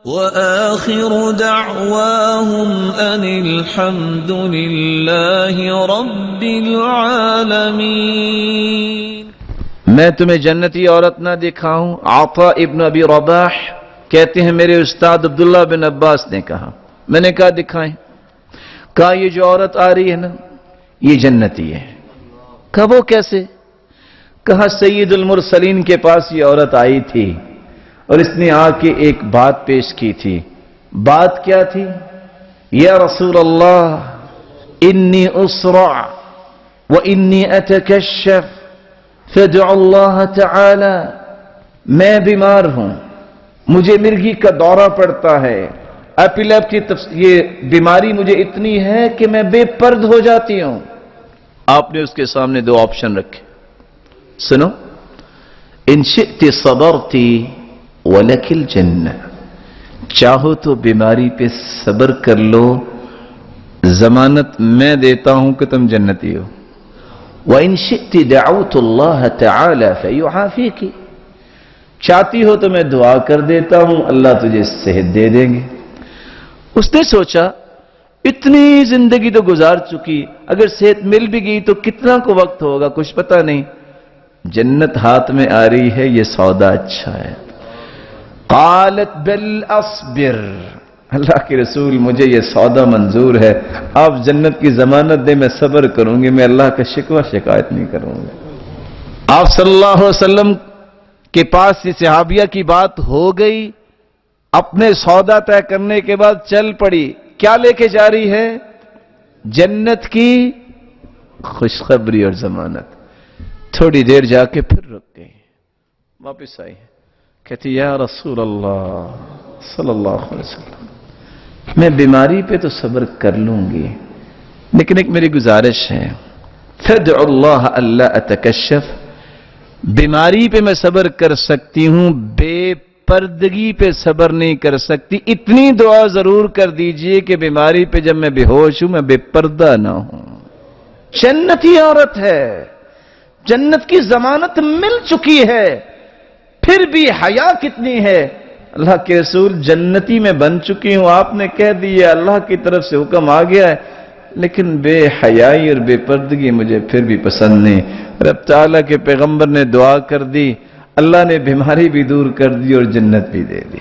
وآخر دعواهم أن الحمد لله رب العالمين۔ میں تمہیں جنتی عورت نہ دکھاؤں؟ عطا ابن ابی رباح کہتے ہیں میرے استاد عبداللہ بن عباس نے کہا، میں نے کہا دکھائیں۔ کہا یہ جو عورت آ رہی ہے نا یہ جنتی ہے۔ کہا وہ کیسے؟ کہا سید المرسلین کے پاس یہ عورت آئی تھی اور اس نے آ کے ایک بات پیش کی تھی۔ بات کیا تھی؟ یا رسول اللہ انی اسرع وانی اتکشف فادعوا اللہ تعالی، میں بیمار ہوں، مجھے مرگی کا دورہ پڑتا ہے، ایپیلیپسی، یہ بیماری مجھے اتنی ہے کہ میں بے پرد ہو جاتی ہوں۔ آپ نے اس کے سامنے دو آپشن رکھے، سنو، ان شئت صبرتی وَلَكِ الْجَنَّةِ، چاہو تو بیماری پہ صبر کر لو، ضمانت میں دیتا ہوں کہ تم جنتی ہو۔ وَإِن شِئْتِ دَعَوْتُ اللَّهَ تَعَالَى فَيُعَافِيكِ، چاہتی ہو تو میں دعا کر دیتا ہوں، اللہ تجھے صحت دے دیں گے۔ اس نے سوچا اتنی زندگی تو گزار چکی، اگر صحت مل بھی گئی تو کتنا کو وقت ہوگا کچھ پتہ نہیں، جنت ہاتھ میں آ رہی ہے، یہ سودا اچھا ہے۔ قالت بل اصبر، اللہ کے رسول مجھے یہ سودا منظور ہے، آپ جنت کی ضمانت دیں، میں صبر کروں گی، میں اللہ کا شکوہ شکایت نہیں کروں گا۔ آپ صلی اللہ علیہ وسلم کے پاس یہ صحابیہ کی بات ہو گئی، اپنے سودا طے کرنے کے بعد چل پڑی۔ کیا لے کے جا رہی ہے؟ جنت کی خوشخبری اور ضمانت۔ تھوڑی دیر جا کے پھر رک گئی، واپس آئی، کہتی یا رسول اللہ صلی اللہ علیہ وسلم میں بیماری پہ تو صبر کر لوں گی لیکن ایک میری گزارش ہے، فادعوا اللہ الا اتکشف، بیماری پہ میں صبر کر سکتی ہوں، بے پردگی پہ صبر نہیں کر سکتی، اتنی دعا ضرور کر دیجئے کہ بیماری پہ جب میں بے ہوش ہوں میں بے پردہ نہ ہوں۔ جنتی عورت ہے، جنت کی ضمانت مل چکی ہے، پھر بھی حیا کتنی ہے۔ اللہ کے رسول جنتی میں بن چکی ہوں، آپ نے کہہ دیا اللہ کی طرف سے حکم آ گیا ہے، لیکن بے حیائی اور بے پردگی مجھے پھر بھی پسند نہیں۔ رب تعالیٰ کے پیغمبر نے دعا کر دی، اللہ نے بیماری بھی دور کر دی اور جنت بھی دے دی۔